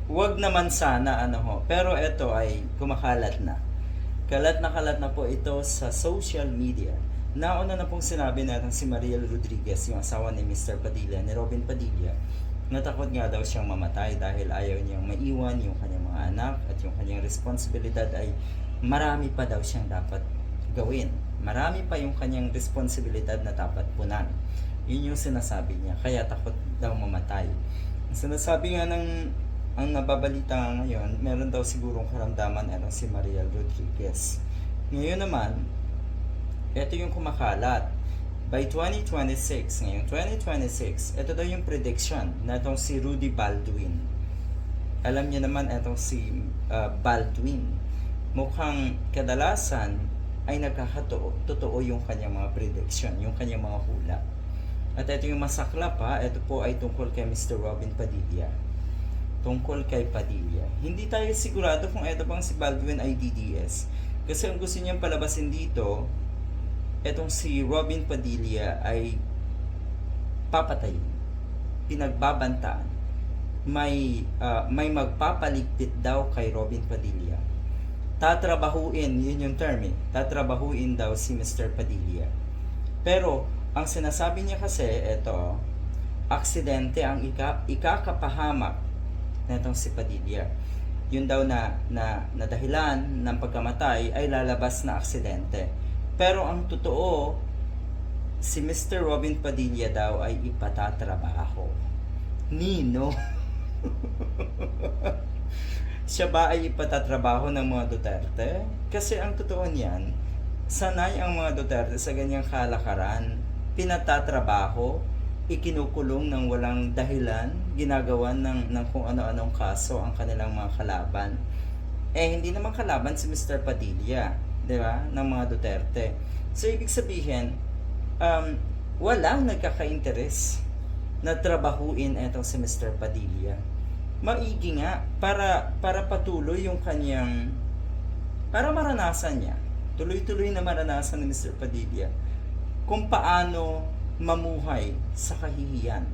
wag naman sana ano ho. Pero ito ay kumakalat na. Kalat na po ito sa social media. Nauna na pong sinabi natin si Mariel Rodriguez, yung asawa ni Mr. Padilla, ni Robin Padilla, natakot nga daw siyang mamatay dahil ayaw niyang maiwan yung kanyang mga anak at yung kanyang responsibilidad ay marami pa daw siyang dapat gawin. Marami pa yung kanyang responsibilidad na dapat punan. Yun yung sinasabi niya, kaya takot daw mamatay. Ang sinasabi nga ng ang nababalita ngayon, meron daw sigurong karamdaman si Mariel Rodriguez. Ngayon naman, ito yung kumakalat. By 2026, ngayong 2026, ito daw yung prediction na itong si Rudy Baldwin. Alam niyo naman itong si Baldwin. Mukhang kadalasan ay nagkakatotoo yung kanyang mga prediction, yung kanyang mga hula. At ito yung masakla pa, ito po ay tungkol kay Mr. Robin Padilla. Tungkol kay Padilla. Hindi tayo sigurado kung ito bang si Baldwin ay DDS. Kasi ang gusto niyang palabasin dito, etong si Robin Padilla ay papatayin, pinagbabantaan, may magpapaligpit daw kay Robin Padilla. Tatrabahuin, yun yung term tatrabahuin daw si Mr. Padilla. Pero ang sinasabi niya kasi, eto, aksidente ang ikakapahamak netong si Padilla. Yun daw na dahilan ng pagkamatay ay lalabas na aksidente. Pero ang totoo, si Mr. Robin Padilla daw ay ipatatrabaho. Nino? Siya ba ay ipatatrabaho ng mga Duterte? Kasi ang totoo niyan, sanay ang mga Duterte sa ganyang kalakaran. Pinatatrabaho, ikinukulong ng walang dahilan, ginagawan ng kung ano-anong kaso ang kanilang mga kalaban. Hindi naman kalaban si Mr. Padilla, di ba, ng mga Duterte. So, ibig sabihin, walang nagkaka-interes na trabahuin etong si Mr. Padilla. Maigi nga, para patuloy yung kanyang, para maranasan niya, tuloy-tuloy na maranasan ni Mr. Padilla, kung paano mamuhay sa kahihiyan.